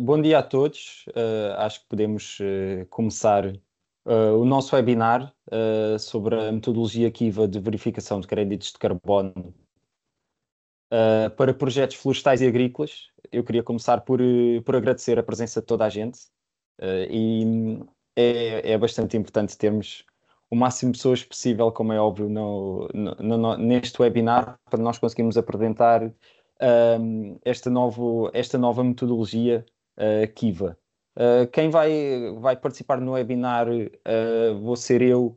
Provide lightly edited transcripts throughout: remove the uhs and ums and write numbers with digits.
Bom dia a todos. Acho que podemos começar o nosso webinar sobre a metodologia Kiva de verificação de créditos de carbono para projetos florestais e agrícolas. Eu queria começar por agradecer a presença de toda a gente e é bastante importante termos o máximo de pessoas possível, como é óbvio, neste webinar, para nós conseguirmos apresentar esta nova metodologia Kiva. Quem vai participar no webinar vou ser eu.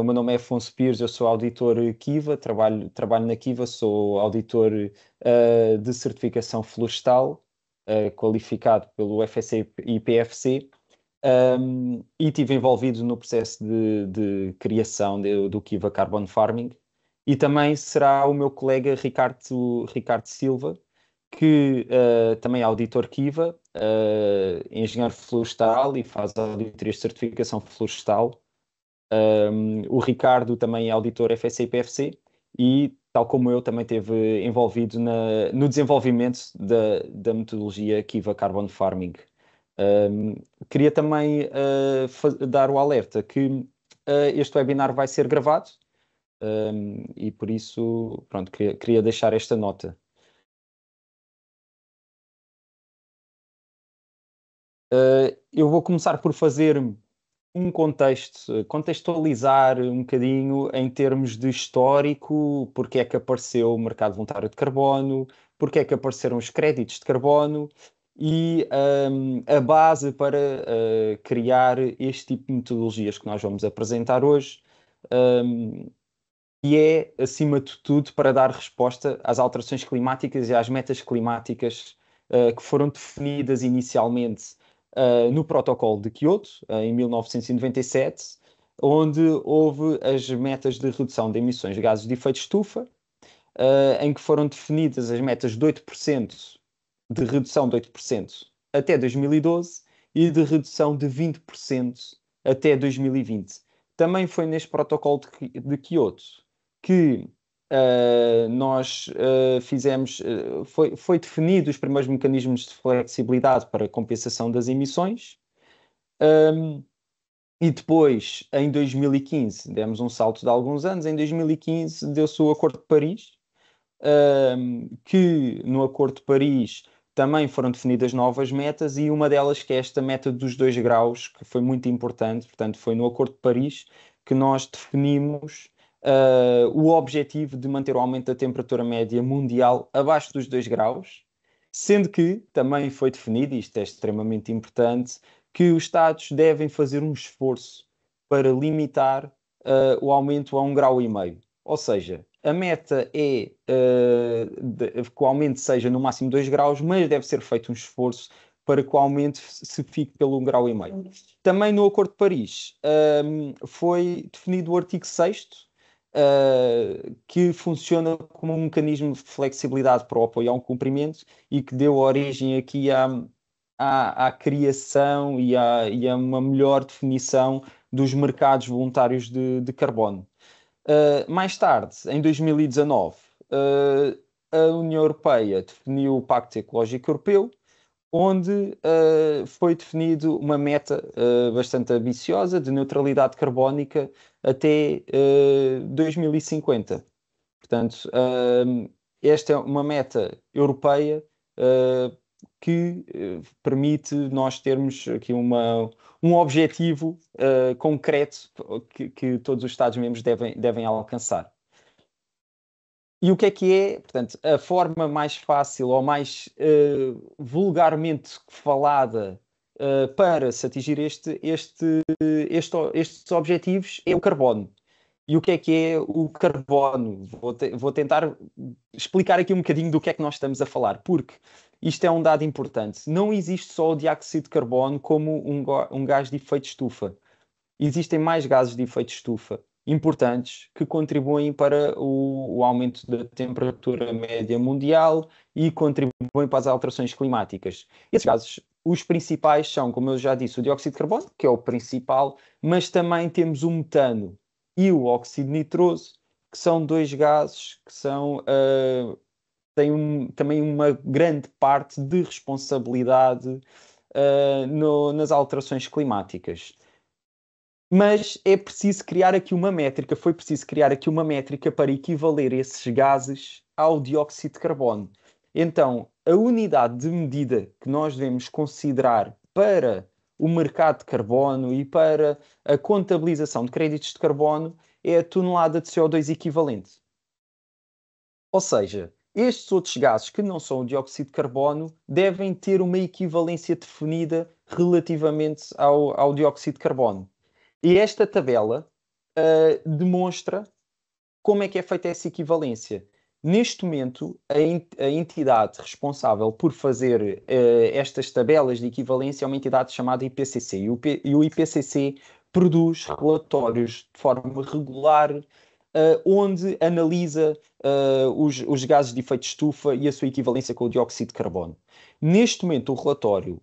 O meu nome é Afonso Pires, eu sou auditor Kiva, trabalho na Kiva, sou auditor de certificação florestal, qualificado pelo FSC e PFC, e estive envolvido no processo de criação do Kiva Carbon Farming. E também será o meu colega Ricardo Silva, que também é auditor Kiva, engenheiro florestal e faz auditorias de certificação florestal. O Ricardo também é auditor FSC e PFC e, tal como eu, também esteve envolvido no desenvolvimento da metodologia Kiva Carbon Farming. Um, Queria também dar o alerta que este webinar vai ser gravado, e por isso, pronto, queria deixar esta nota. Eu vou começar por fazer um contextualizar um bocadinho em termos de histórico, porque é que apareceu o mercado voluntário de carbono, porque é que apareceram os créditos de carbono e a base para criar este tipo de metodologias que nós vamos apresentar hoje. Um, e é, acima de tudo, para dar resposta às alterações climáticas e às metas climáticas que foram definidas inicialmente no Protocolo de Kyoto, em 1997, onde houve as metas de redução de emissões de gases de efeito de estufa, em que foram definidas as metas de 8%, de redução de 8% até 2012 e de redução de 20% até 2020. Também foi neste protocolo de Kyoto que nós fizemos, foi definido os primeiros mecanismos de flexibilidade para compensação das emissões. Um, e depois, em 2015, demos um salto de alguns anos, em 2015 deu-se o Acordo de Paris, que no Acordo de Paris também foram definidas novas metas e uma delas que é esta meta dos 2 graus, que foi muito importante, portanto foi no Acordo de Paris que nós definimos o objetivo de manter o aumento da temperatura média mundial abaixo dos 2 graus, sendo que também foi definido, e isto é extremamente importante, que os Estados devem fazer um esforço para limitar o aumento a 1,5 graus. Ou seja, a meta é que o aumento seja no máximo 2 graus, mas deve ser feito um esforço para que o aumento se fique pelo 1,5 graus. Também no Acordo de Paris foi definido o artigo 6º, que funciona como um mecanismo de flexibilidade para o apoio a um cumprimento e que deu origem aqui à criação e a uma melhor definição dos mercados voluntários de carbono. Mais tarde, em 2019, a União Europeia definiu o Pacto Ecológico Europeu, onde foi definido uma meta bastante ambiciosa de neutralidade carbónica até 2050. Portanto, esta é uma meta europeia que permite nós termos aqui um objetivo concreto que todos os Estados-membros devem alcançar. E o que é, portanto, a forma mais fácil ou mais vulgarmente falada para se atingir estes objetivos é o carbono. E o que é o carbono? Vou tentar explicar aqui um bocadinho do que é que nós estamos a falar, porque isto é um dado importante. Não existe só o dióxido de carbono como um gás de efeito de estufa. Existem mais gases de efeito de estufa importantes que contribuem para o aumento da temperatura média mundial e contribuem para as alterações climáticas. Esses gases, os principais são, como eu já disse, o dióxido de carbono, que é o principal, mas também temos o metano e o óxido nitroso, que são dois gases que são tem também uma grande parte de responsabilidade nas alterações climáticas. Mas é preciso criar aqui uma métrica, foi preciso criar aqui uma métrica para equivaler esses gases ao dióxido de carbono. Então, a unidade de medida que nós devemos considerar para o mercado de carbono e para a contabilização de créditos de carbono é a tonelada de CO2 equivalente. Ou seja, estes outros gases que não são o dióxido de carbono devem ter uma equivalência definida relativamente ao dióxido de carbono. E esta tabela demonstra como é que é feita essa equivalência. Neste momento, a entidade responsável por fazer estas tabelas de equivalência é uma entidade chamada IPCC. E o IPCC produz relatórios de forma regular, onde analisa os gases de efeito de estufa e a sua equivalência com o dióxido de carbono. Neste momento, o relatório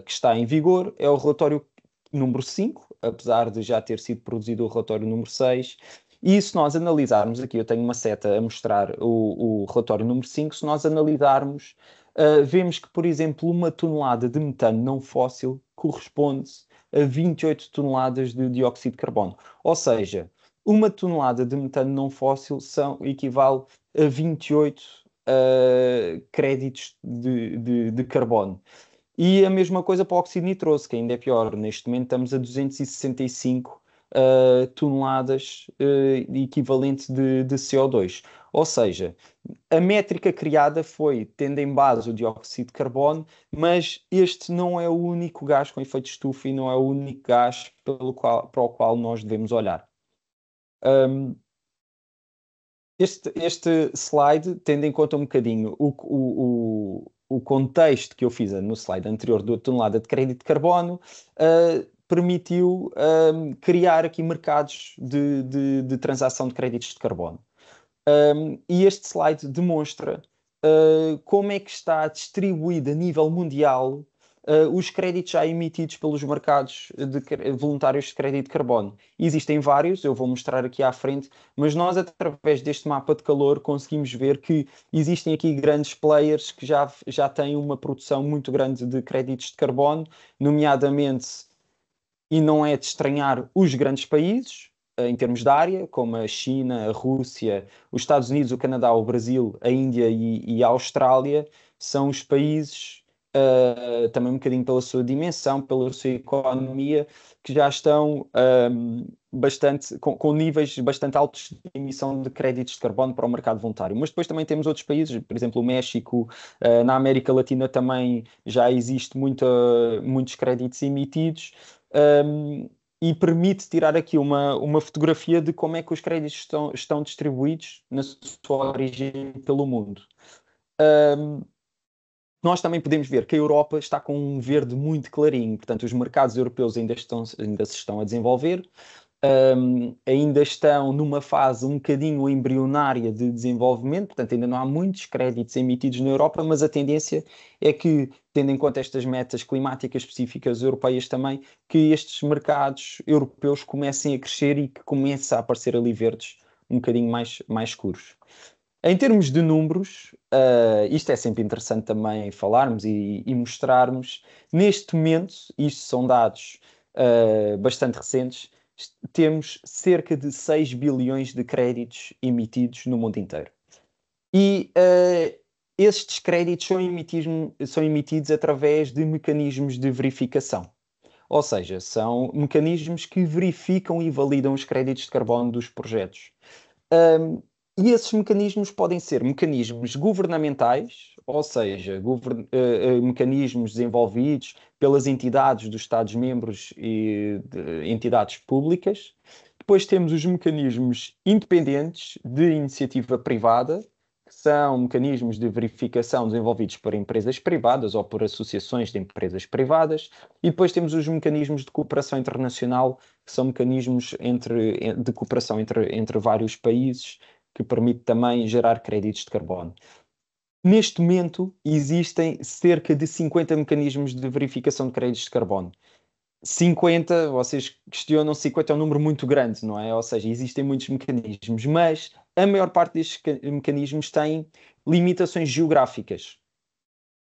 que está em vigor é o relatório número 5, apesar de já ter sido produzido o relatório número 6. E se nós analisarmos, aqui eu tenho uma seta a mostrar o relatório número 5, se nós analisarmos, vemos que, por exemplo, uma tonelada de metano não fóssil corresponde a 28 toneladas de dióxido de carbono. Ou seja, uma tonelada de metano não fóssil equivale a 28 créditos de carbono. E a mesma coisa para o óxido nitroso, que ainda é pior. Neste momento estamos a 265 toneladas equivalente de CO2. Ou seja, a métrica criada foi tendo em base o dióxido de carbono, mas este não é o único gás com efeito de estufa e não é o único gás para o qual nós devemos olhar. Este slide, tendo em conta um bocadinho o contexto que eu fiz no slide anterior da tonelada de crédito de carbono, permitiu criar aqui mercados de transação de créditos de carbono. E este slide demonstra como é que está distribuído a nível mundial os créditos já emitidos pelos mercados voluntários de crédito de carbono. Existem vários, eu vou mostrar aqui à frente, mas nós, através deste mapa de calor, conseguimos ver que existem aqui grandes players que já têm uma produção muito grande de créditos de carbono, nomeadamente, e não é de estranhar, os grandes países, em termos de área, como a China, a Rússia, os Estados Unidos, o Canadá, o Brasil, a Índia e a Austrália, são os países, também um bocadinho pela sua dimensão, pela sua economia, que já estão com níveis bastante altos de emissão de créditos de carbono para o mercado voluntário. Mas depois também temos outros países, por exemplo, o México, na América Latina também já existe muitos créditos emitidos. E permite tirar aqui uma fotografia de como é que os créditos estão distribuídos na sua origem pelo mundo. Nós também podemos ver que a Europa está com um verde muito clarinho, portanto, os mercados europeus ainda se estão a desenvolver, ainda estão numa fase um bocadinho embrionária de desenvolvimento, portanto, ainda não há muitos créditos emitidos na Europa, mas a tendência é que, tendo em conta estas metas climáticas específicas europeias também, que estes mercados europeus comecem a crescer e que comecem a aparecer ali verdes um bocadinho mais escuros. Em termos de números, isto é sempre interessante também falarmos e mostrarmos. Neste momento, isto são dados bastante recentes, temos cerca de 6 bilhões de créditos emitidos no mundo inteiro. E estes créditos são emitidos através de mecanismos de verificação. Ou seja, são mecanismos que verificam e validam os créditos de carbono dos projetos. E esses mecanismos podem ser mecanismos governamentais, ou seja, mecanismos desenvolvidos pelas entidades dos Estados-membros e entidades públicas. Depois temos os mecanismos independentes de iniciativa privada, que são mecanismos de verificação desenvolvidos por empresas privadas ou por associações de empresas privadas. E depois temos os mecanismos de cooperação internacional, que são mecanismos de cooperação entre vários países, que permite também gerar créditos de carbono. Neste momento, existem cerca de 50 mecanismos de verificação de créditos de carbono. 50, vocês questionam, 50 é um número muito grande, não é? Ou seja, existem muitos mecanismos, mas a maior parte destes mecanismos tem limitações geográficas.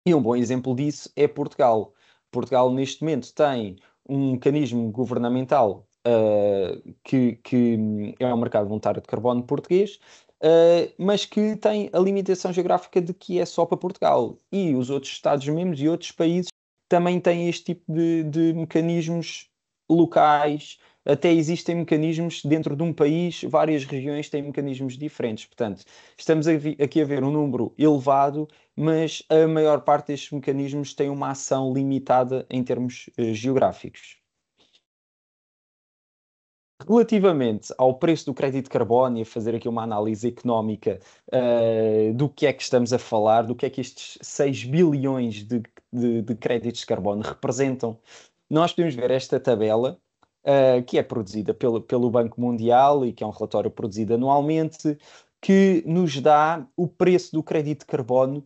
E um bom exemplo disso é Portugal. Portugal, neste momento, tem um mecanismo governamental que é o mercado voluntário de carbono português, mas que tem a limitação geográfica de que é só para Portugal. E os outros Estados-membros e outros países também têm este tipo de mecanismos locais. Até existem mecanismos dentro de um país, várias regiões têm mecanismos diferentes. Portanto, estamos aqui a ver um número elevado, mas a maior parte destes mecanismos tem uma ação limitada em termos geográficos. Relativamente ao preço do crédito de carbono, e a fazer aqui uma análise económica do que é que estamos a falar, do que é que estes 6 bilhões de créditos de carbono representam, nós podemos ver esta tabela, que é produzida pelo Banco Mundial e que é um relatório produzido anualmente, que nos dá o preço do crédito de carbono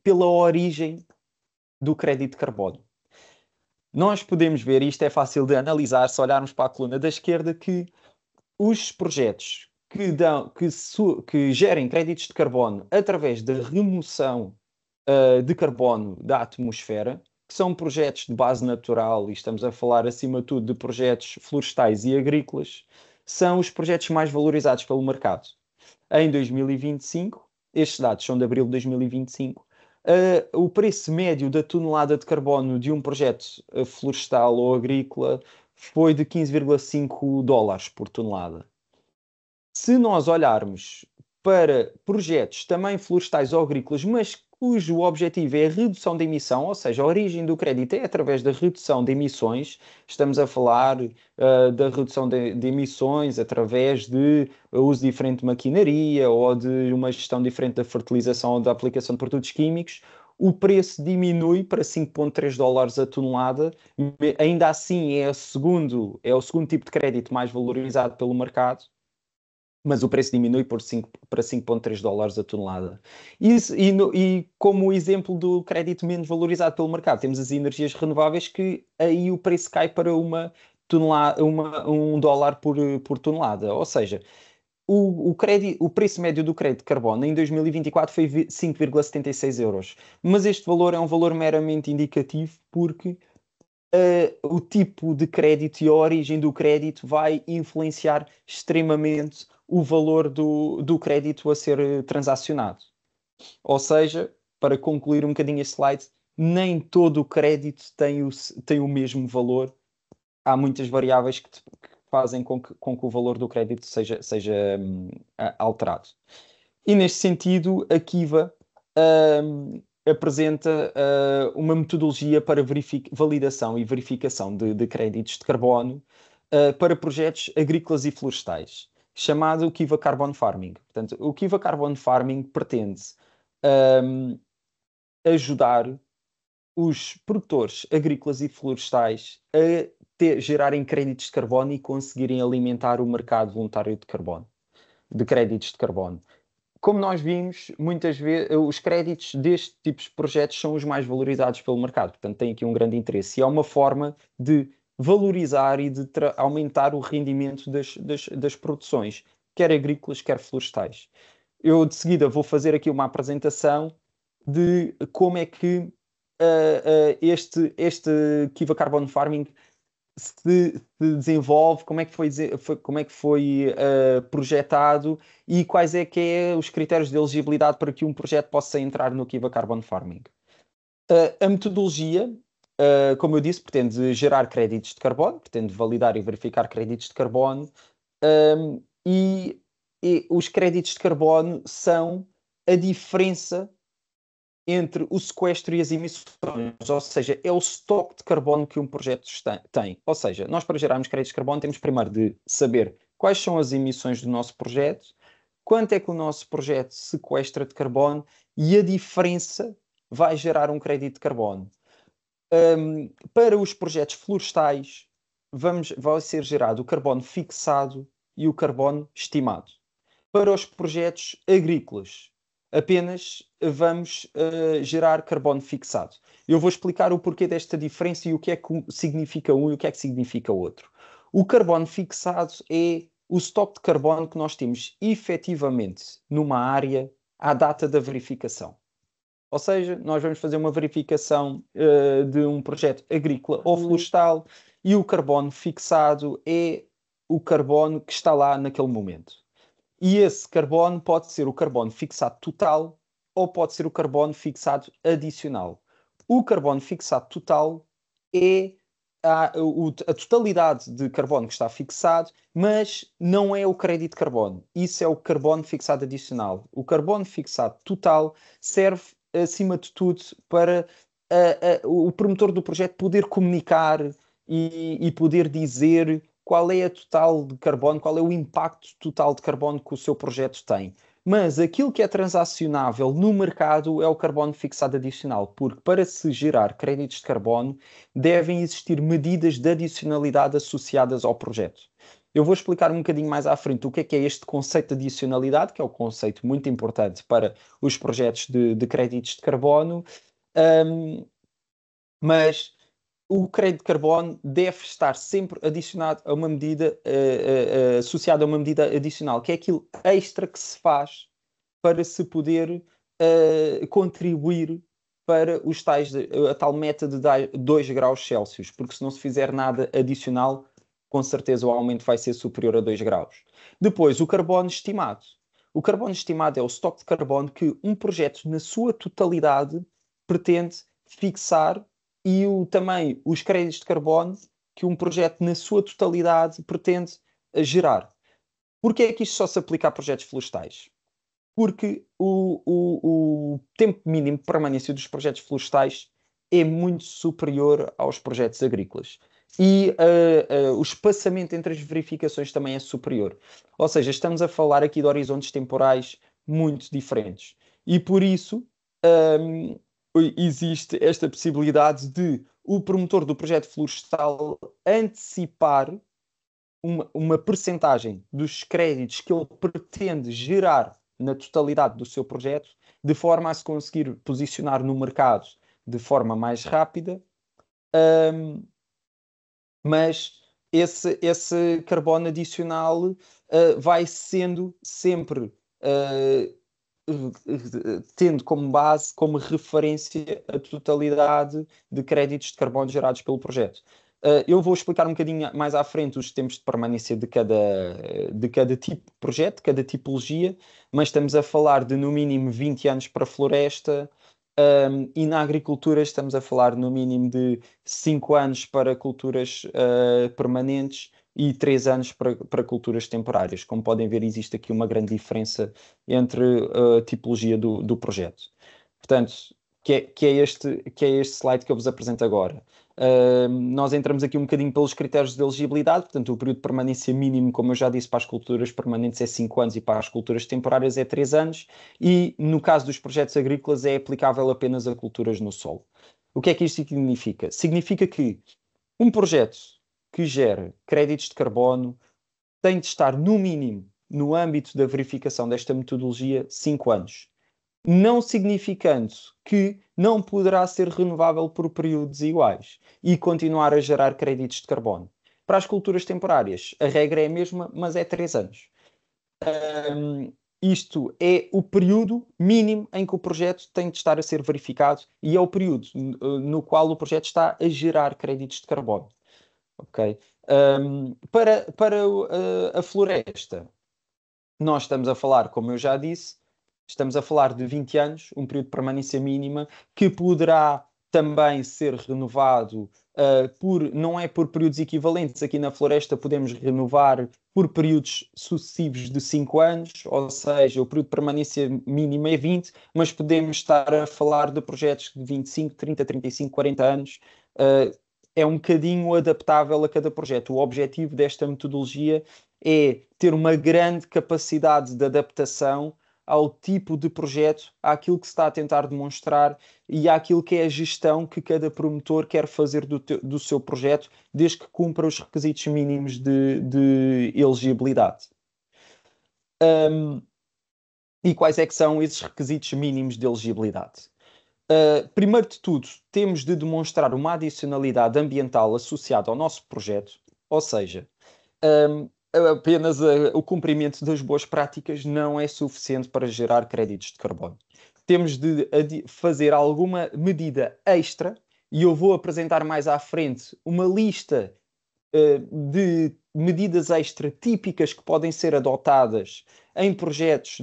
pela origem do crédito de carbono. Nós podemos ver, e isto é fácil de analisar, se olharmos para a coluna da esquerda, que os projetos que gerem créditos de carbono através da remoção de carbono da atmosfera, que são projetos de base natural, e estamos a falar acima de tudo de projetos florestais e agrícolas, são os projetos mais valorizados pelo mercado. Em 2025, estes dados são de abril de 2025, o preço médio da tonelada de carbono de um projeto florestal ou agrícola foi de 15,5 dólares por tonelada. Se nós olharmos para projetos também florestais ou agrícolas, mas cujo objetivo é a redução de emissão, ou seja, a origem do crédito é através da redução de emissões, estamos a falar da redução de emissões através de uso diferente de maquinaria ou de uma gestão diferente da fertilização ou da aplicação de produtos químicos, o preço diminui para 5,3 dólares a tonelada. Ainda assim é o segundo tipo de crédito mais valorizado pelo mercado, mas o preço diminui para 5,3 dólares a tonelada. E como exemplo do crédito menos valorizado pelo mercado, temos as energias renováveis, que aí o preço cai para um dólar por tonelada. Ou seja, o preço médio do crédito de carbono em 2024 foi 5,76 euros. Mas este valor é um valor meramente indicativo, porque o tipo de crédito e a origem do crédito vai influenciar extremamente o valor do crédito a ser transacionado. Ou seja, para concluir um bocadinho este slide, nem todo o crédito tem o mesmo valor. Há muitas variáveis que fazem com que o valor do crédito seja alterado. E neste sentido, a Kiva apresenta uma metodologia para validação e verificação de créditos de carbono para projetos agrícolas e florestais, chamado Kiva Carbon Farming. Portanto, o Kiva Carbon Farming pretende ajudar os produtores agrícolas e florestais a gerarem créditos de carbono e conseguirem alimentar o mercado voluntário de carbono, de créditos de carbono. Como nós vimos, muitas vezes os créditos deste tipo de projetos são os mais valorizados pelo mercado, portanto tem aqui um grande interesse. E é uma forma de valorizar e de aumentar o rendimento das produções, quer agrícolas, quer florestais. Eu de seguida vou fazer aqui uma apresentação de como é que este Kiva Carbon Farming se desenvolve, como é que foi projetado e quais é que é os critérios de elegibilidade para que um projeto possa entrar no Kiva Carbon Farming. A metodologia, como eu disse, pretende gerar créditos de carbono, pretende validar e verificar créditos de carbono, e os créditos de carbono são a diferença entre o sequestro e as emissões, ou seja, é o estoque de carbono que um projeto tem. Ou seja, nós para gerarmos créditos de carbono temos primeiro de saber quais são as emissões do nosso projeto, quanto é que o nosso projeto sequestra de carbono e a diferença vai gerar um crédito de carbono. Para os projetos florestais, vai ser gerado o carbono fixado e o carbono estimado. Para os projetos agrícolas, apenas vamos gerar carbono fixado. Eu vou explicar o porquê desta diferença e o que é que significa um e o que é que significa outro. O carbono fixado é o estoque de carbono que nós temos efetivamente numa área à data da verificação. Ou seja, nós vamos fazer uma verificação de um projeto agrícola ou florestal e o carbono fixado é o carbono que está lá naquele momento. E esse carbono pode ser o carbono fixado total ou pode ser o carbono fixado adicional. O carbono fixado total é a totalidade de carbono que está fixado, mas não é o crédito de carbono. Isso é o carbono fixado adicional. O carbono fixado total serve, acima de tudo, para o promotor do projeto poder comunicar e poder dizer qual é a total de carbono, qual é o impacto total de carbono que o seu projeto tem. Mas aquilo que é transacionável no mercado é o carbono fixado adicional, porque para se gerar créditos de carbono devem existir medidas de adicionalidade associadas ao projeto. Eu vou explicar um bocadinho mais à frente o que é este conceito de adicionalidade, que é um conceito muito importante para os projetos de créditos de carbono, mas o crédito de carbono deve estar sempre adicionado a uma medida, associado a uma medida adicional, que é aquilo extra que se faz para se poder contribuir para os tais, a tal meta de 2 graus Celsius, porque se não se fizer nada adicional, com certeza o aumento vai ser superior a 2 graus. Depois, o carbono estimado. O carbono estimado é o estoque de carbono que um projeto, na sua totalidade, pretende fixar e também os créditos de carbono que um projeto, na sua totalidade, pretende gerar. Porquê é que isto só se aplica a projetos florestais? Porque o tempo mínimo de permanência dos projetos florestais é muito superior aos projetos agrícolas. E o espaçamento entre as verificações também é superior. Ou seja, estamos a falar aqui de horizontes temporais muito diferentes. E por isso um, existe esta possibilidade de o promotor do projeto florestal antecipar uma percentagem dos créditos que ele pretende gerar na totalidade do seu projeto, de forma a se conseguir posicionar no mercado de forma mais rápida, mas esse carbono adicional vai sendo sempre tendo como base, como referência, a totalidade de créditos de carbono gerados pelo projeto. Eu vou explicar um bocadinho mais à frente os tempos de permanência de cada tipo de projeto, de cada tipologia, mas estamos a falar de no mínimo 20 anos para a floresta, e na agricultura estamos a falar no mínimo de 5 anos para culturas permanentes e 3 anos para culturas temporárias. Como podem ver, existe aqui uma grande diferença entre a tipologia do projeto. Portanto, que é este slide que eu vos apresento agora. Nós entramos aqui um bocadinho pelos critérios de elegibilidade, portanto, o período de permanência mínimo, como eu já disse, para as culturas permanentes é 5 anos e para as culturas temporárias é 3 anos, e no caso dos projetos agrícolas é aplicável apenas a culturas no solo. O que é que isto significa? Significa que um projeto que gere créditos de carbono tem de estar, no mínimo, no âmbito da verificação desta metodologia, 5 anos. Não significando que não poderá ser renovável por períodos iguais e continuar a gerar créditos de carbono. Para as culturas temporárias, a regra é a mesma, mas é 3 anos. Isto é o período mínimo em que o projeto tem de estar a ser verificado e é o período no qual o projeto está a gerar créditos de carbono. Ok? Para a floresta, nós estamos a falar, como eu já disse, estamos a falar de 20 anos, um período de permanência mínima, que poderá também ser renovado não é por períodos equivalentes. Aqui na floresta podemos renovar por períodos sucessivos de 5 anos, ou seja, o período de permanência mínima é 20, mas podemos estar a falar de projetos de 25, 30, 35, 40 anos. É um bocadinho adaptável a cada projeto. O objetivo desta metodologia é ter uma grande capacidade de adaptação ao tipo de projeto, àquilo que se está a tentar demonstrar e àquilo que é a gestão que cada promotor quer fazer do seu projeto, desde que cumpra os requisitos mínimos de elegibilidade. E quais é que são esses requisitos mínimos de elegibilidade? Primeiro de tudo, temos de demonstrar uma adicionalidade ambiental associada ao nosso projeto, ou seja, apenas o cumprimento das boas práticas não é suficiente para gerar créditos de carbono. Temos de fazer alguma medida extra, e eu vou apresentar mais à frente uma lista de medidas extra típicas que podem ser adotadas em projetos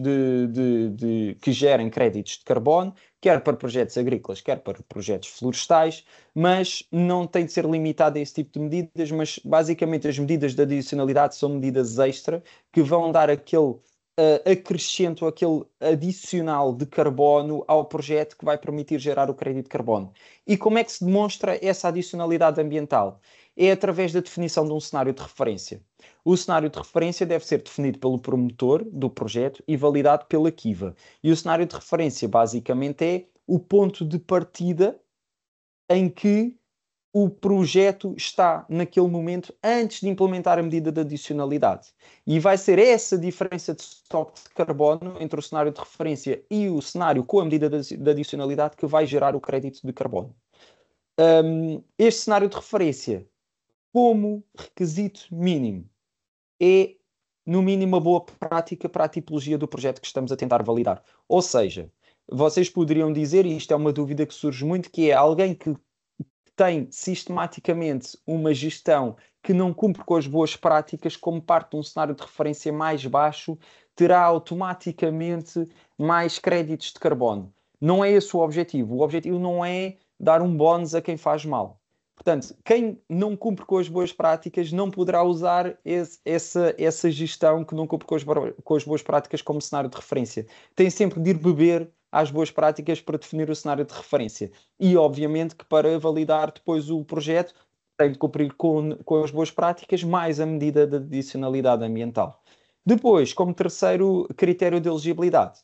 que gerem créditos de carbono, quer para projetos agrícolas, quer para projetos florestais, mas não tem de ser limitado a esse tipo de medidas, mas basicamente as medidas de adicionalidade são medidas extra que vão dar aquele acrescento, aquele adicional de carbono ao projeto que vai permitir gerar o crédito de carbono. E como é que se demonstra essa adicionalidade ambiental? É através da definição de um cenário de referência. O cenário de referência deve ser definido pelo promotor do projeto e validado pela Kiva. E o cenário de referência, basicamente, é o ponto de partida em que o projeto está naquele momento antes de implementar a medida de adicionalidade. E vai ser essa diferença de estoque de carbono entre o cenário de referência e o cenário com a medida de adicionalidade que vai gerar o crédito de carbono. Este cenário de referência, como requisito mínimo, é, no mínimo, uma boa prática para a tipologia do projeto que estamos a tentar validar. Ou seja, vocês poderiam dizer, e isto é uma dúvida que surge muito, que é alguém que tem sistematicamente uma gestão que não cumpre com as boas práticas, como parte de um cenário de referência mais baixo, terá automaticamente mais créditos de carbono. Não é esse o objetivo. O objetivo não é dar um bónus a quem faz mal. Portanto, quem não cumpre com as boas práticas não poderá usar essa gestão que não cumpre com as boas práticas como cenário de referência. Tem sempre de ir beber às boas práticas para definir o cenário de referência. E, obviamente, que para validar depois o projeto tem de cumprir com as boas práticas mais a medida de adicionalidade ambiental. Depois, como terceiro critério de elegibilidade,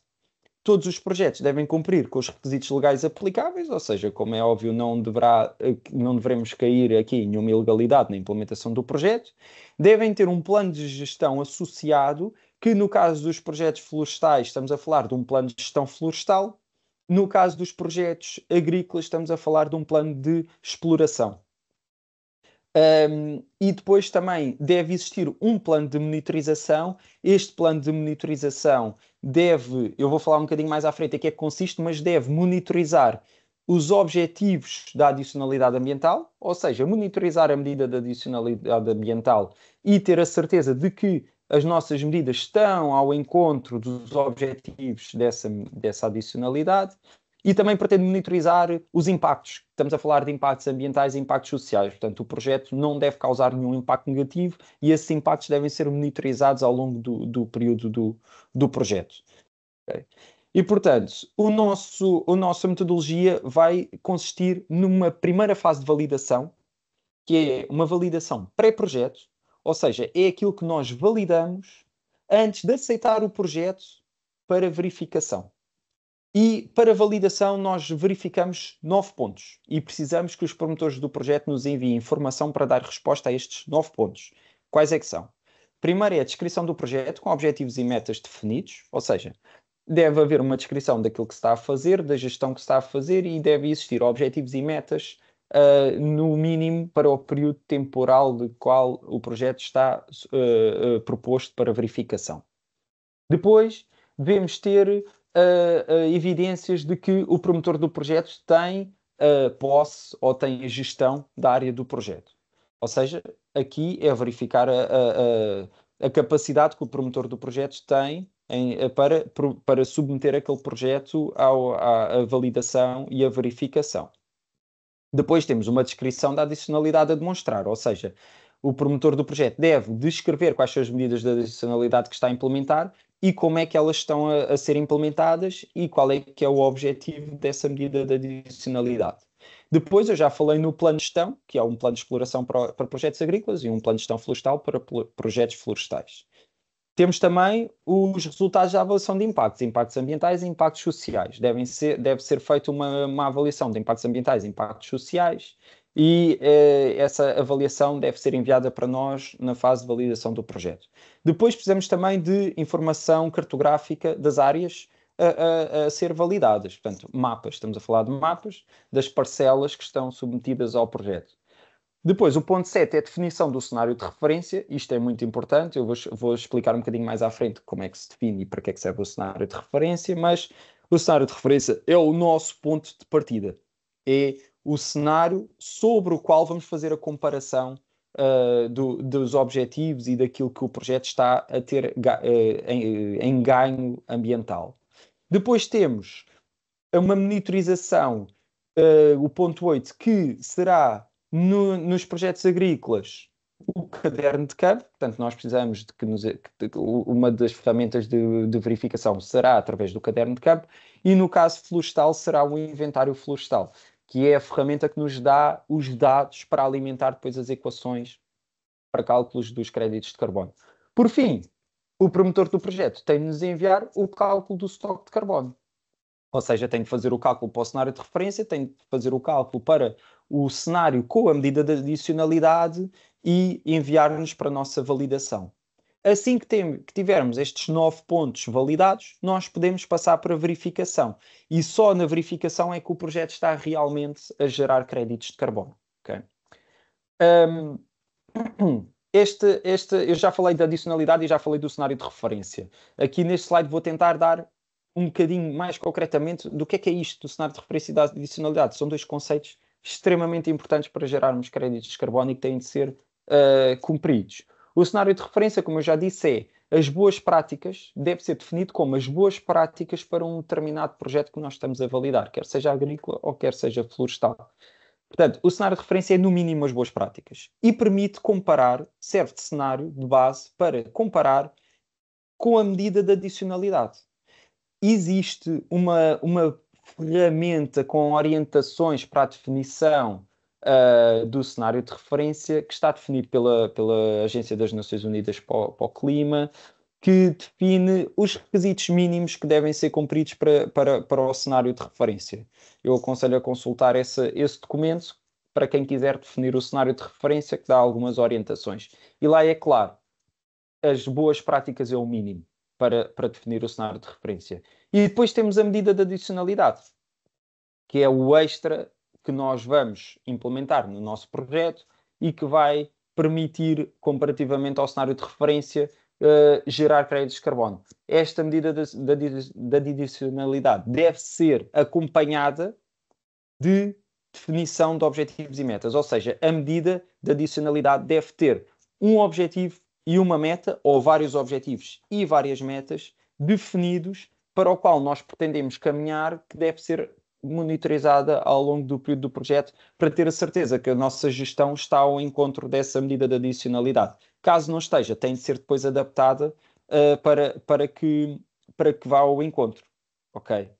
todos os projetos devem cumprir com os requisitos legais aplicáveis, ou seja, como é óbvio, não devemos cair aqui em nenhuma ilegalidade na implementação do projeto. Devem ter um plano de gestão associado, que no caso dos projetos florestais estamos a falar de um plano de gestão florestal, no caso dos projetos agrícolas estamos a falar de um plano de exploração. E depois também deve existir um plano de monitorização. Este plano de monitorização eu vou falar um bocadinho mais à frente em que é que consiste, mas deve monitorizar os objetivos da adicionalidade ambiental, ou seja, monitorizar a medida de adicionalidade ambiental e ter a certeza de que as nossas medidas estão ao encontro dos objetivos dessa adicionalidade. E também pretende monitorizar os impactos. Estamos a falar de impactos ambientais e impactos sociais. Portanto, o projeto não deve causar nenhum impacto negativo e esses impactos devem ser monitorizados ao longo do período do projeto. Okay? E, portanto, a nossa metodologia vai consistir numa primeira fase de validação, que é uma validação pré-projeto, ou seja, é aquilo que nós validamos antes de aceitar o projeto para verificação. E para validação nós verificamos 9 pontos e precisamos que os promotores do projeto nos enviem informação para dar resposta a estes 9 pontos. Quais é que são? Primeiro é a descrição do projeto com objetivos e metas definidos, ou seja, deve haver uma descrição daquilo que se está a fazer, da gestão que se está a fazer e deve existir objetivos e metas no mínimo para o período temporal de qual o projeto está proposto para verificação. Depois devemos ter evidências de que o promotor do projeto tem posse ou tem a gestão da área do projeto. Ou seja, aqui é verificar a capacidade que o promotor do projeto tem para submeter aquele projeto à validação e à verificação. Depois temos uma descrição da adicionalidade a demonstrar, ou seja, o promotor do projeto deve descrever quais são as medidas de adicionalidade que está a implementar e como é que elas estão a ser implementadas e qual é que é o objetivo dessa medida de adicionalidade. Depois eu já falei no plano de gestão, que é um plano de exploração para projetos agrícolas e um plano de gestão florestal para projetos florestais. Temos também os resultados da avaliação de impactos ambientais e impactos sociais. Deve ser feita uma avaliação de impactos ambientais e impactos sociais e essa avaliação deve ser enviada para nós na fase de validação do projeto. Depois precisamos também de informação cartográfica das áreas a ser validadas. Portanto, mapas. Estamos a falar de mapas das parcelas que estão submetidas ao projeto. Depois, o ponto 7 é a definição do cenário de referência. Isto é muito importante. Eu vou explicar um bocadinho mais à frente como é que se define e para que é que serve o cenário de referência, mas o cenário de referência é o nosso ponto de partida. É o cenário sobre o qual vamos fazer a comparação dos objetivos e daquilo que o projeto está a ter em ganho ambiental. Depois temos uma monitorização, o ponto 8 que será nos projetos agrícolas o caderno de campo. Portanto, nós precisamos de que uma das ferramentas de verificação será através do caderno de campo, e no caso florestal será o inventário florestal, que é a ferramenta que nos dá os dados para alimentar depois as equações para cálculos dos créditos de carbono. Por fim, o promotor do projeto tem de nos enviar o cálculo do estoque de carbono. Ou seja, tem de fazer o cálculo para o cenário de referência, tem de fazer o cálculo para o cenário com a medida de adicionalidade e enviar-nos para a nossa validação. Assim que tivermos estes 9 pontos validados, nós podemos passar para a verificação. E só na verificação é que o projeto está realmente a gerar créditos de carbono. Okay? Eu já falei da adicionalidade e já falei do cenário de referência. Aqui neste slide vou tentar dar um bocadinho mais concretamente do que é isto do cenário de referência e da adicionalidade. São dois conceitos extremamente importantes para gerarmos créditos de carbono e que têm de ser cumpridos. O cenário de referência, como eu já disse, é as boas práticas, deve ser definido como as boas práticas para um determinado projeto que nós estamos a validar, quer seja agrícola ou quer seja florestal. Portanto, o cenário de referência é, no mínimo, as boas práticas e permite comparar, serve de cenário de base para comparar com a medida de adicionalidade. Existe uma ferramenta com orientações para a definição do cenário de referência que está definido pela Agência das Nações Unidas para o Clima, que define os requisitos mínimos que devem ser cumpridos para o cenário de referência. Eu aconselho a consultar esse documento para quem quiser definir o cenário de referência, que dá algumas orientações. E lá é claro, as boas práticas é o mínimo para definir o cenário de referência. E depois temos a medida de adicionalidade, que é o extra que nós vamos implementar no nosso projeto e que vai permitir, comparativamente ao cenário de referência, gerar créditos de carbono. Esta medida de adicionalidade deve ser acompanhada de definição de objetivos e metas, ou seja, a medida de adicionalidade deve ter um objetivo e uma meta, ou vários objetivos e várias metas definidos para o qual nós pretendemos caminhar, que deve ser monitorizada ao longo do período do projeto para ter a certeza que a nossa gestão está ao encontro dessa medida de adicionalidade. Caso não esteja, tem de ser depois adaptada para que vá ao encontro. Ok?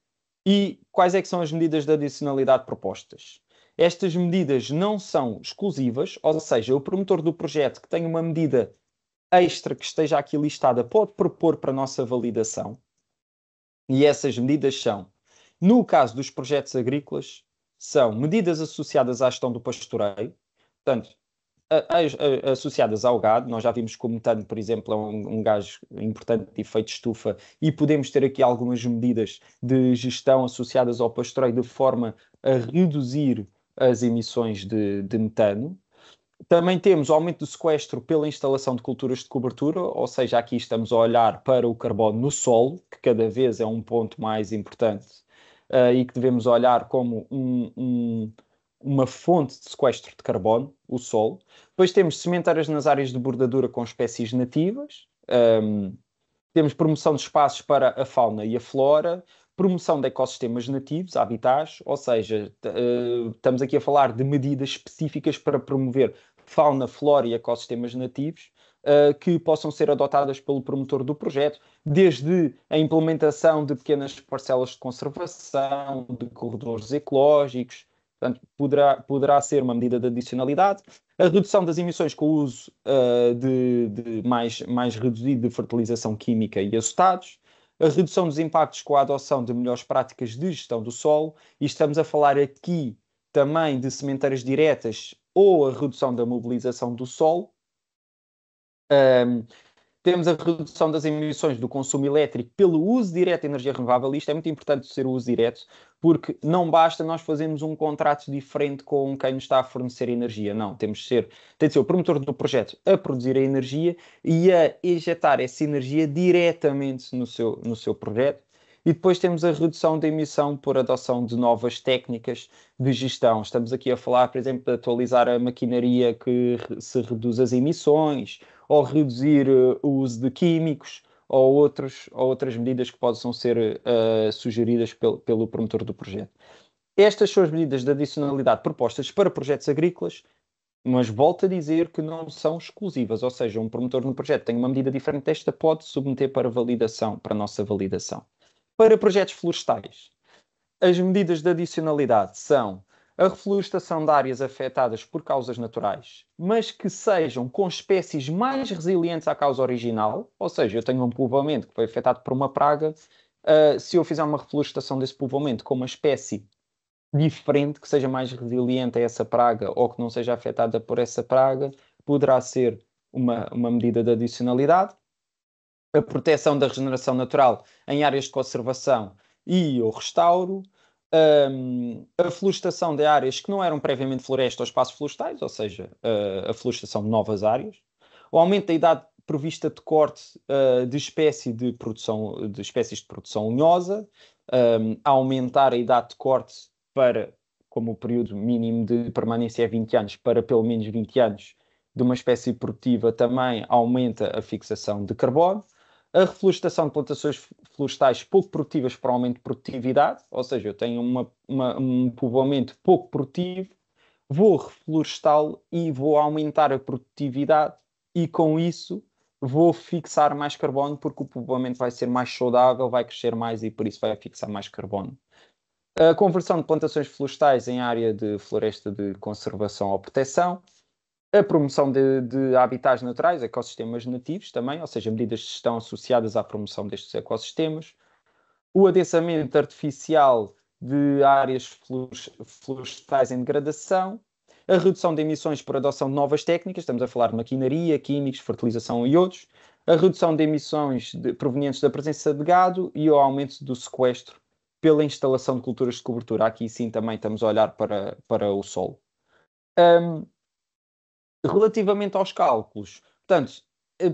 E quais é que são as medidas de adicionalidade propostas? Estas medidas não são exclusivas, ou seja, o promotor do projeto que tem uma medida extra que esteja aqui listada pode propor para a nossa validação. E essas medidas são, no caso dos projetos agrícolas, são medidas associadas à gestão do pastoreio, portanto, associadas ao gado. Nós já vimos que o metano, por exemplo, é um gás importante de efeito estufa, e podemos ter aqui algumas medidas de gestão associadas ao pastoreio de forma a reduzir as emissões de metano. Também temos o aumento do sequestro pela instalação de culturas de cobertura, ou seja, aqui estamos a olhar para o carbono no solo, que cada vez é um ponto mais importante, e que devemos olhar como uma fonte de sequestro de carbono, o solo. Depois temos sementeiras nas áreas de bordadura com espécies nativas. Temos promoção de espaços para a fauna e a flora, promoção de ecossistemas nativos, habitats, ou seja, estamos aqui a falar de medidas específicas para promover fauna, flora e ecossistemas nativos, que possam ser adotadas pelo promotor do projeto, desde a implementação de pequenas parcelas de conservação, de corredores ecológicos. Portanto, poderá ser uma medida de adicionalidade. A redução das emissões com o uso de mais reduzido de fertilização química e açotados. A redução dos impactos com a adoção de melhores práticas de gestão do solo. E estamos a falar aqui também de sementeiras diretas ou a redução da mobilização do solo. Temos a redução das emissões do consumo elétrico pelo uso direto de energia renovável. Isto é muito importante ser o uso direto, porque não basta nós fazermos um contrato diferente com quem nos está a fornecer energia. Não, tem de ser o promotor do projeto a produzir a energia e a injetar essa energia diretamente no seu projeto. E depois temos a redução da emissão por adoção de novas técnicas de gestão. Estamos aqui a falar, por exemplo, de atualizar a maquinaria que se reduz as emissões, ou reduzir o uso de químicos, ou outras medidas que possam ser sugeridas pelo promotor do projeto. Estas são as medidas de adicionalidade propostas para projetos agrícolas, mas volto a dizer que não são exclusivas, ou seja, um promotor no projeto tem uma medida diferente desta, pode submeter para validação, para a nossa validação. Para projetos florestais, as medidas de adicionalidade são a reflorestação de áreas afetadas por causas naturais, mas que sejam com espécies mais resilientes à causa original, ou seja, eu tenho um povoamento que foi afetado por uma praga, se eu fizer uma reflorestação desse povoamento com uma espécie diferente, que seja mais resiliente a essa praga ou que não seja afetada por essa praga, poderá ser uma medida de adicionalidade. A proteção da regeneração natural em áreas de conservação e o restauro, a florestação de áreas que não eram previamente florestas ou espaços florestais, ou seja, a florestação de novas áreas, o aumento da idade provista de corte de espécies de produção unhosa, a aumentar a idade de corte para, como o período mínimo de permanência é 20 anos, para pelo menos 20 anos de uma espécie produtiva, também aumenta a fixação de carbono. A reflorestação de plantações florestais pouco produtivas para aumento de produtividade, ou seja, eu tenho um povoamento pouco produtivo, vou reflorestá-lo e vou aumentar a produtividade e com isso vou fixar mais carbono porque o povoamento vai ser mais saudável, vai crescer mais e por isso vai fixar mais carbono. A conversão de plantações florestais em área de floresta de conservação ou proteção, a promoção de habitats naturais, ecossistemas nativos também, ou seja, medidas de gestão associadas à promoção destes ecossistemas, o adensamento artificial de áreas florestais em degradação, a redução de emissões por adoção de novas técnicas, estamos a falar de maquinaria, químicos, fertilização e outros, a redução de emissões provenientes da presença de gado e o aumento do sequestro pela instalação de culturas de cobertura. Aqui sim também estamos a olhar para o solo. Relativamente aos cálculos, portanto,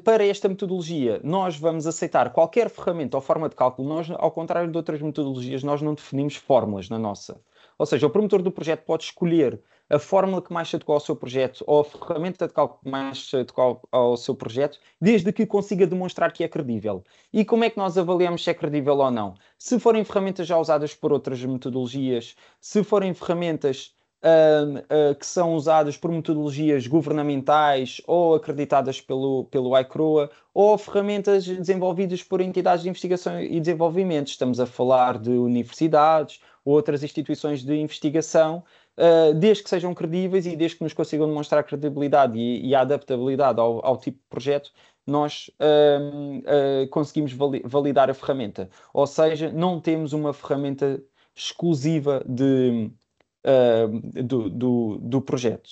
para esta metodologia, nós vamos aceitar qualquer ferramenta ou forma de cálculo. Nós, ao contrário de outras metodologias, nós não definimos fórmulas na nossa. Ou seja, o promotor do projeto pode escolher a fórmula que mais se adequa ao seu projeto ou a ferramenta de cálculo que mais se adequa ao seu projeto, desde que consiga demonstrar que é credível. E como é que nós avaliamos se é credível ou não? Se forem ferramentas já usadas por outras metodologias, se forem ferramentas que são usadas por metodologias governamentais ou acreditadas pelo ICROA, ou ferramentas desenvolvidas por entidades de investigação e desenvolvimento. Estamos a falar de universidades ou outras instituições de investigação, desde que sejam credíveis e desde que nos consigam demonstrar a credibilidade e a adaptabilidade ao tipo de projeto, nós conseguimos validar a ferramenta. Ou seja, não temos uma ferramenta exclusiva do projeto.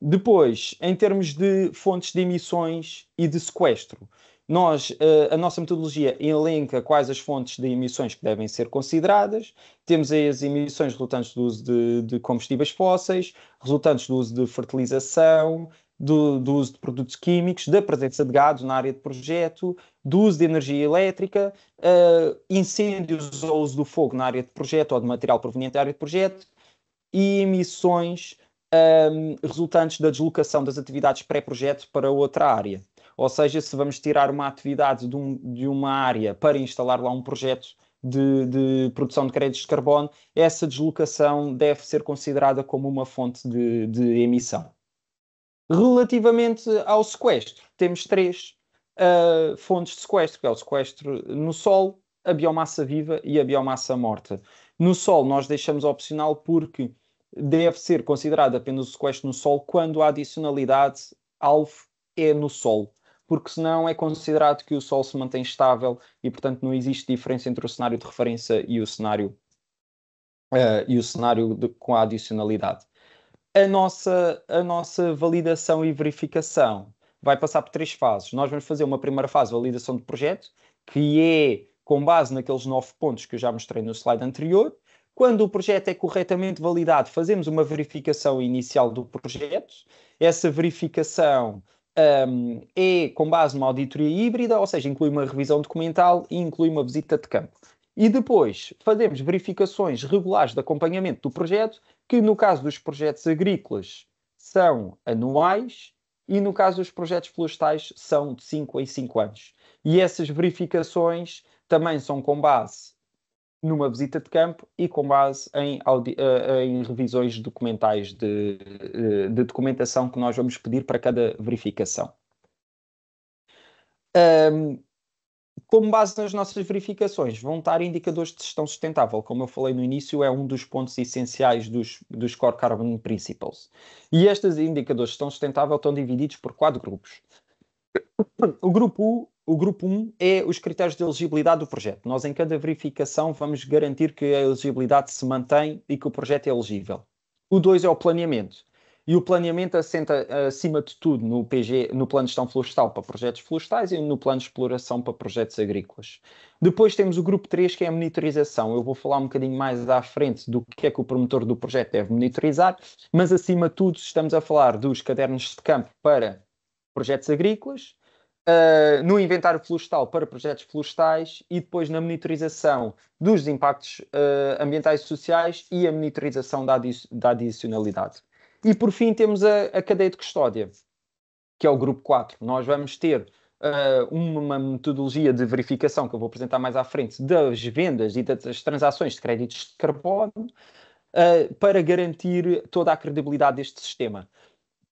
Depois, em termos de fontes de emissões e de sequestro, a nossa metodologia elenca quais as fontes de emissões que devem ser consideradas. Temos aí as emissões resultantes do uso de combustíveis fósseis, resultantes do uso de fertilização, do uso de produtos químicos, da presença de gado na área de projeto, do uso de energia elétrica, incêndios ou uso do fogo na área de projeto ou de material proveniente da área de projeto e emissões resultantes da deslocação das atividades pré-projeto para outra área. Ou seja, se vamos tirar uma atividade de uma área para instalar lá um projeto de produção de créditos de carbono, essa deslocação deve ser considerada como uma fonte de emissão. Relativamente ao sequestro, temos três fontes de sequestro, que é o sequestro no solo, a biomassa viva e a biomassa morta. No solo nós deixamos opcional porque deve ser considerado apenas o sequestro no solo quando a adicionalidade alvo é no solo, porque senão é considerado que o solo se mantém estável e, portanto, não existe diferença entre o cenário de referência e o cenário com a adicionalidade. A nossa validação e verificação vai passar por três fases. Nós vamos fazer uma primeira fase, validação de projeto, que é com base naqueles 9 pontos que eu já mostrei no slide anterior. Quando o projeto é corretamente validado, fazemos uma verificação inicial do projeto. Essa verificação é com base numa auditoria híbrida, ou seja, inclui uma revisão documental e inclui uma visita de campo. E depois fazemos verificações regulares de acompanhamento do projeto, que no caso dos projetos agrícolas são anuais e no caso dos projetos florestais são de 5 em 5 anos. E essas verificações também são com base numa visita de campo e com base em revisões documentais de documentação que nós vamos pedir para cada verificação. Como base nas nossas verificações, vão estar indicadores de gestão sustentável. Como eu falei no início, é um dos pontos essenciais dos Core Carbon Principles. E estes indicadores de gestão sustentável estão divididos por 4 grupos. O grupo 1 é os critérios de elegibilidade do projeto. Nós, em cada verificação, vamos garantir que a elegibilidade se mantém e que o projeto é elegível. O 2 é o planeamento. E o planeamento assenta, acima de tudo, no Plano de Gestão Florestal para projetos florestais e no Plano de Exploração para projetos agrícolas. Depois temos o grupo 3, que é a monitorização. Eu vou falar um bocadinho mais à frente do que é que o promotor do projeto deve monitorizar, mas, acima de tudo, estamos a falar dos cadernos de campo para projetos agrícolas, no inventário florestal para projetos florestais e depois na monitorização dos impactos ambientais e sociais e a monitorização da adicionalidade. E por fim temos a cadeia de custódia, que é o grupo 4. Nós vamos ter uma metodologia de verificação que eu vou apresentar mais à frente das vendas e das transações de créditos de carbono para garantir toda a credibilidade deste sistema.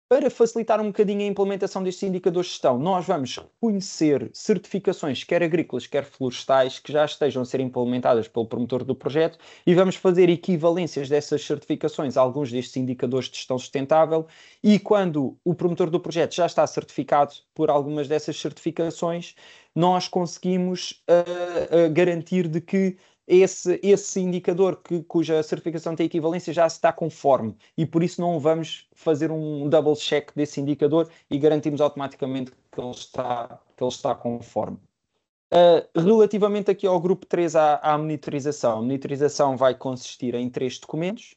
Para facilitar um bocadinho a implementação destes indicadores de gestão, nós vamos reconhecer certificações, quer agrícolas, quer florestais, que já estejam a ser implementadas pelo promotor do projeto e vamos fazer equivalências dessas certificações a alguns destes indicadores de gestão sustentável e quando o promotor do projeto já está certificado por algumas dessas certificações, nós conseguimos garantir de que esse indicador cuja certificação tem equivalência já está conforme e por isso não vamos fazer um double check desse indicador e garantimos automaticamente que ele está conforme. Relativamente aqui ao grupo 3, à monitorização. A monitorização vai consistir em 3 documentos.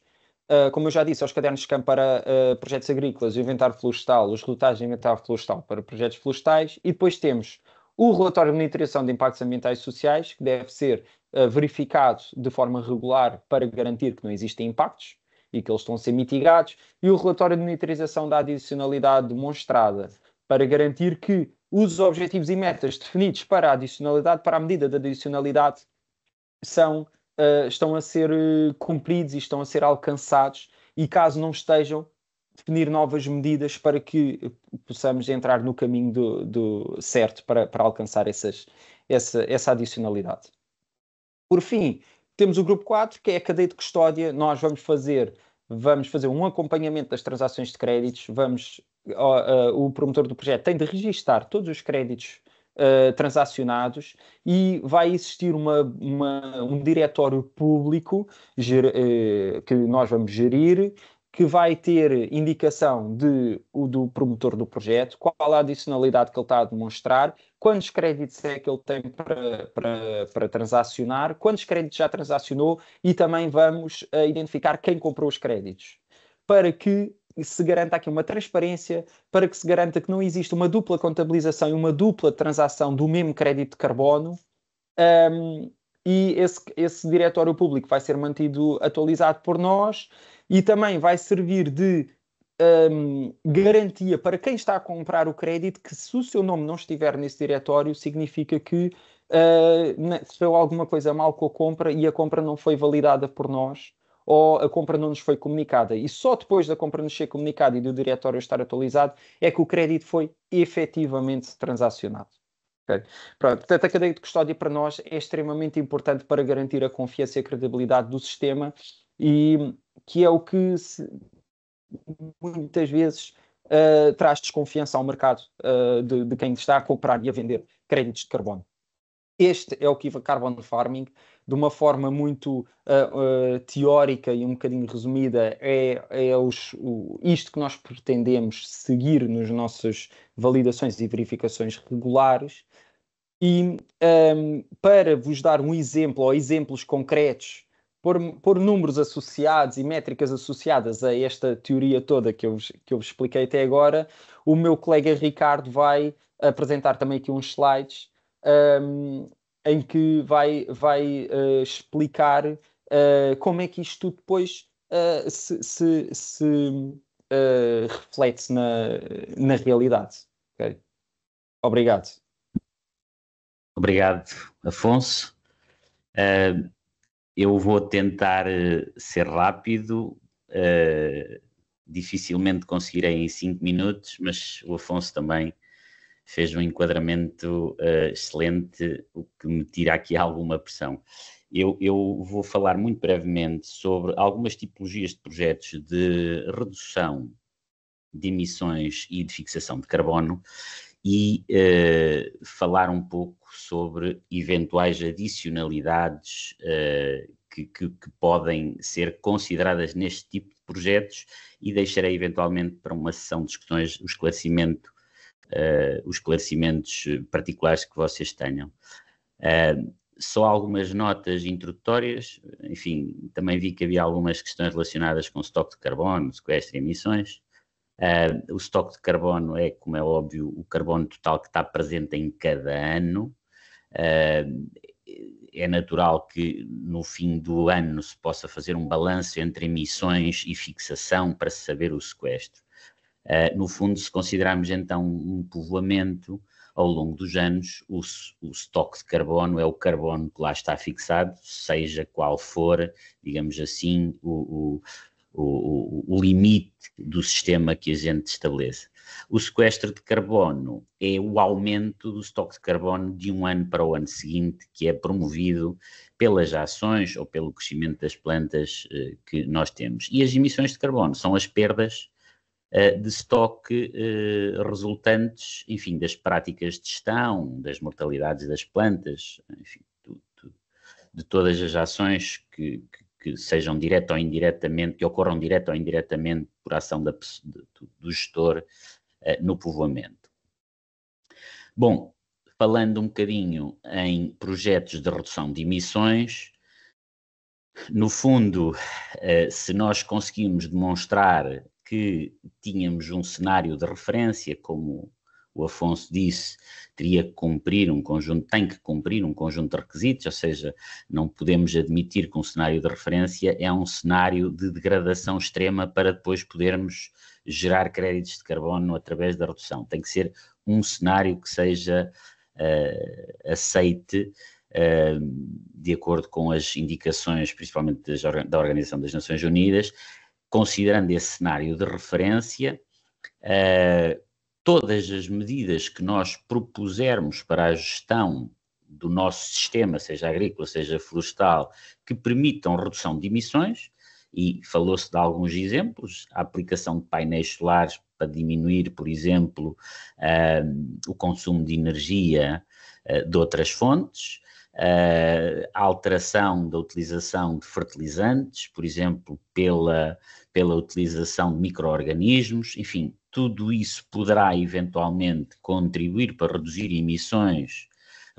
Como eu já disse, aos cadernos de campo para projetos agrícolas, o inventário florestal, os resultados de inventário florestal para projetos florestais e depois temos o relatório de monitorização de impactos ambientais e sociais, que deve ser verificado de forma regular para garantir que não existem impactos e que eles estão a ser mitigados, e o relatório de monitorização da adicionalidade demonstrada, para garantir que os objetivos e metas definidos para a adicionalidade, para a medida da adicionalidade, estão a ser cumpridos e estão a ser alcançados, e caso não estejam, definir novas medidas para que possamos entrar no caminho do certo para alcançar essa adicionalidade. Por fim, temos o grupo 4, que é a cadeia de custódia. Nós vamos fazer um acompanhamento das transações de créditos. O promotor do projeto tem de registar todos os créditos transacionados e vai existir um diretório público que nós vamos gerir, que vai ter indicação do promotor do projeto, qual a adicionalidade que ele está a demonstrar, quantos créditos é que ele tem para transacionar, quantos créditos já transacionou e também vamos identificar quem comprou os créditos, para que se garanta aqui uma transparência, para que se garanta que não existe uma dupla contabilização e uma dupla transação do mesmo crédito de carbono. E esse diretório público vai ser mantido atualizado por nós e também vai servir de garantia para quem está a comprar o crédito que se o seu nome não estiver nesse diretório, significa que se fez alguma coisa mal com a compra e a compra não foi validada por nós ou a compra não nos foi comunicada. E só depois da compra nos ser comunicada e do diretório estar atualizado é que o crédito foi efetivamente transacionado. Okay. Pronto, portanto, a cadeia de custódia para nós é extremamente importante para garantir a confiança e a credibilidade do sistema e que é o que muitas vezes traz desconfiança ao mercado de quem está a comprar e a vender créditos de carbono. Este é o Kiva Carbon Farming, de uma forma muito teórica e um bocadinho resumida, isto que nós pretendemos seguir nas nossas validações e verificações regulares. E para vos dar um exemplo ou exemplos concretos, pôr números associados e métricas associadas a esta teoria toda que eu vos expliquei até agora, o meu colega Ricardo vai apresentar também aqui uns slides um, em que vai explicar como é que isto tudo depois reflete-se na realidade. Ok? Obrigado. Obrigado, Afonso. Eu vou tentar ser rápido, dificilmente conseguirei em 5 minutos, mas o Afonso também fez um enquadramento excelente, o que me tira aqui alguma pressão. Eu vou falar muito brevemente sobre algumas tipologias de projetos de redução de emissões e de fixação de carbono e falar um pouco sobre eventuais adicionalidades que podem ser consideradas neste tipo de projetos e deixarei eventualmente para uma sessão de discussões os esclarecimentos particulares que vocês tenham. Só algumas notas introdutórias, enfim, também vi que havia algumas questões relacionadas com estoque de carbono, sequestro e emissões. O estoque de carbono é, como é óbvio, o carbono total que está presente em cada ano. É natural que no fim do ano se possa fazer um balanço entre emissões e fixação para se saber o sequestro. No fundo, se considerarmos então um povoamento, ao longo dos anos, o estoque de carbono é o carbono que lá está fixado, seja qual for, digamos assim, o limite do sistema que a gente estabeleça. O sequestro de carbono é o aumento do estoque de carbono de um ano para o ano seguinte, que é promovido pelas ações ou pelo crescimento das plantas que nós temos. E as emissões de carbono são as perdas de estoque resultantes, enfim, das práticas de gestão, das mortalidades das plantas, enfim, de todas as ações que sejam direta ou indiretamente, que ocorram direta ou indiretamente por ação do gestor no povoamento. Bom, falando um bocadinho em projetos de redução de emissões, no fundo, se nós conseguimos demonstrar que tínhamos um cenário de referência, como o Afonso disse, tem que cumprir um conjunto de requisitos, ou seja, não podemos admitir que um cenário de referência é um cenário de degradação extrema para depois podermos gerar créditos de carbono através da redução. Tem que ser um cenário que seja aceite de acordo com as indicações, principalmente da Organização das Nações Unidas, considerando esse cenário de referência, todas as medidas que nós propusermos para a gestão do nosso sistema, seja agrícola, seja florestal, que permitam redução de emissões, e falou-se de alguns exemplos, a aplicação de painéis solares para diminuir, por exemplo, o consumo de energia de outras fontes, a alteração da utilização de fertilizantes, por exemplo, pela utilização de micro-organismos, enfim, tudo isso poderá eventualmente contribuir para reduzir emissões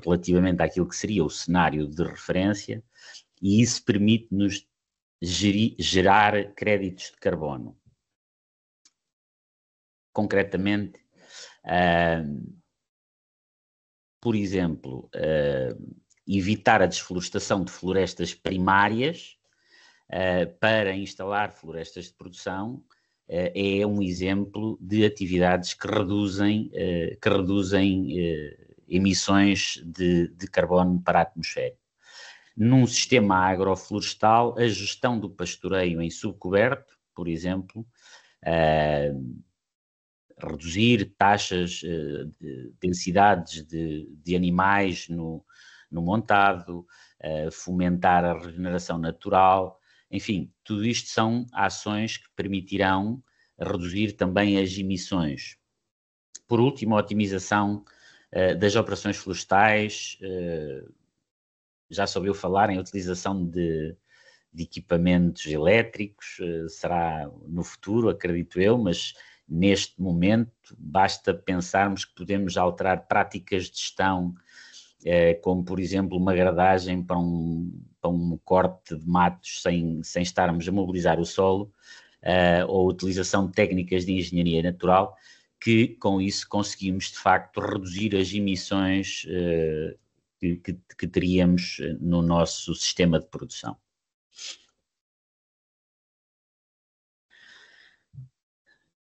relativamente àquilo que seria o cenário de referência, e isso permite-nos gerar créditos de carbono. Concretamente, por exemplo, evitar a desflorestação de florestas primárias para instalar florestas de produção é um exemplo de atividades que reduzem emissões de carbono para a atmosfera. Num sistema agroflorestal, a gestão do pastoreio em subcoberto, por exemplo, reduzir taxas, densidades de animais no montado, fomentar a regeneração natural, enfim, tudo isto são ações que permitirão reduzir também as emissões. Por último, a otimização das operações florestais, já se ouviu falar em utilização de equipamentos elétricos, será no futuro, acredito eu, mas neste momento basta pensarmos que podemos alterar práticas de gestão como por exemplo uma gradagem para um corte de matos sem estarmos a mobilizar o solo, ou a utilização de técnicas de engenharia natural, que com isso conseguimos de facto reduzir as emissões que teríamos no nosso sistema de produção.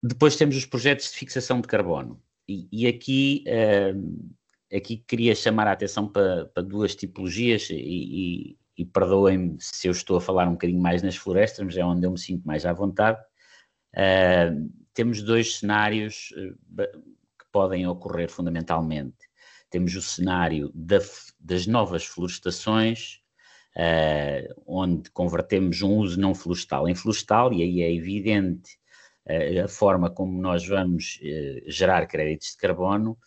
Depois temos os projetos de fixação de carbono. E aqui queria chamar a atenção para duas tipologias, e perdoem-me se eu estou a falar um bocadinho mais nas florestas, mas é onde eu me sinto mais à vontade. Temos dois cenários que podem ocorrer fundamentalmente. Temos o cenário das novas florestações, onde convertemos um uso não florestal em florestal, e aí é evidente a forma como nós vamos gerar créditos de carbono.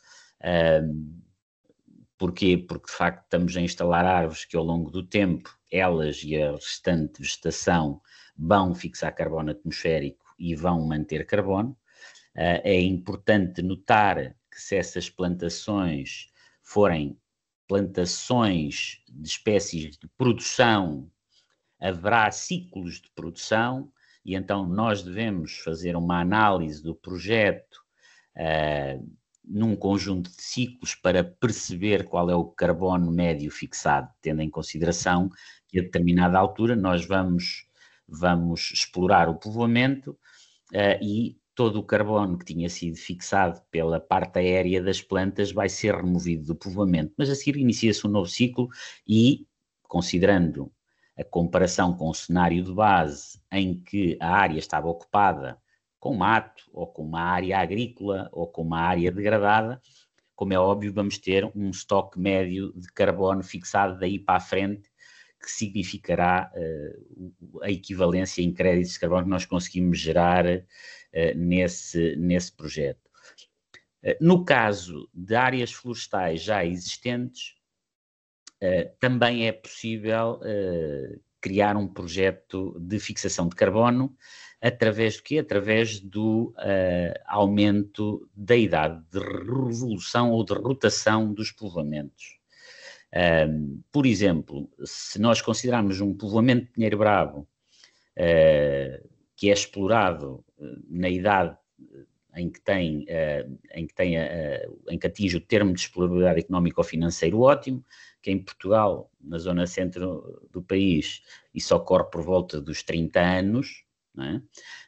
Porquê? Porque de facto estamos a instalar árvores que ao longo do tempo, elas e a restante vegetação vão fixar carbono atmosférico e vão manter carbono. É importante notar que se essas plantações forem plantações de espécies de produção, haverá ciclos de produção, e então nós devemos fazer uma análise do projeto num conjunto de ciclos para perceber qual é o carbono médio fixado, tendo em consideração que a determinada altura nós vamos explorar o povoamento e todo o carbono que tinha sido fixado pela parte aérea das plantas vai ser removido do povoamento. Mas a seguir inicia-se um novo ciclo e, considerando a comparação com o cenário de base em que a área estava ocupada com mato, ou com uma área agrícola, ou com uma área degradada, como é óbvio, vamos ter um estoque médio de carbono fixado daí para a frente, que significará a equivalência em créditos de carbono que nós conseguimos gerar nesse projeto. No caso de áreas florestais já existentes, também é possível criar um projeto de fixação de carbono através do quê? Através do aumento da idade de revolução ou de rotação dos povoamentos. Por exemplo, se nós considerarmos um povoamento de Pinheiro Bravo que é explorado na idade em que atinge o termo de explorabilidade económico ou financeiro ótimo, que em Portugal, na zona centro do país, isso ocorre por volta dos 30 anos, não é?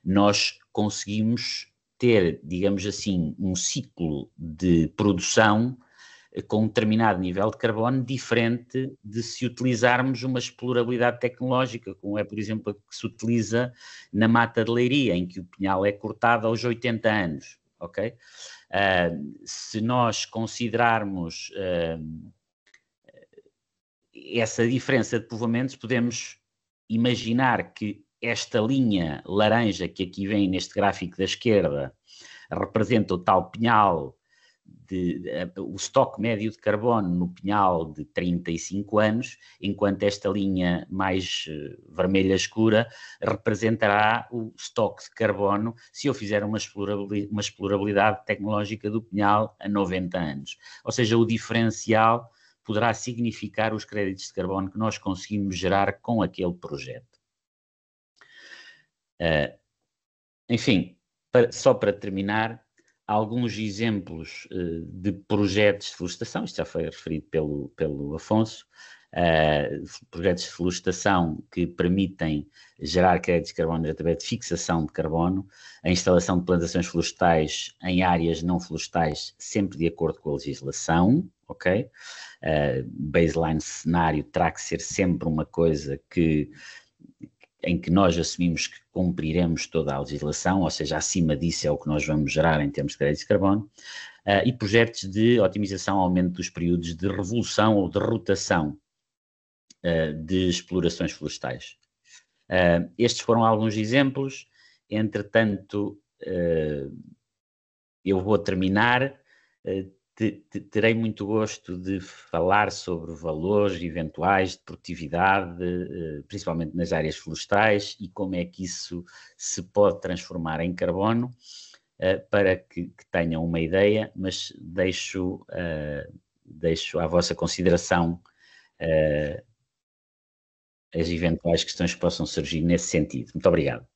Nós conseguimos ter, digamos assim, um ciclo de produção com um determinado nível de carbono diferente de se utilizarmos uma explorabilidade tecnológica, como é, por exemplo, a que se utiliza na Mata de Leiria, em que o pinhal é cortado aos 80 anos, ok? Se nós considerarmos essa diferença de povoamentos, podemos imaginar que esta linha laranja que aqui vem neste gráfico da esquerda representa o tal pinhal, o estoque médio de carbono no pinhal de 35 anos, enquanto esta linha mais vermelha escura representará o estoque de carbono se eu fizer uma explorabilidade tecnológica do pinhal a 90 anos. Ou seja, o diferencial poderá significar os créditos de carbono que nós conseguimos gerar com aquele projeto. Enfim, só para terminar, alguns exemplos de projetos de florestação, isto já foi referido pelo Afonso, projetos de florestação que permitem gerar créditos de carbono através de fixação de carbono, a instalação de plantações florestais em áreas não florestais, sempre de acordo com a legislação, ok? Baseline cenário terá que ser sempre uma coisa em que nós assumimos que cumpriremos toda a legislação, ou seja, acima disso é o que nós vamos gerar em termos de créditos de carbono, e projetos de otimização, aumento dos períodos de revolução ou de rotação de explorações florestais. Estes foram alguns exemplos, entretanto, eu vou terminar. Terei muito gosto de falar sobre valores eventuais de produtividade, principalmente nas áreas florestais, e como é que isso se pode transformar em carbono, para que tenham uma ideia, mas deixo deixo à vossa consideração as eventuais questões que possam surgir nesse sentido. Muito obrigado.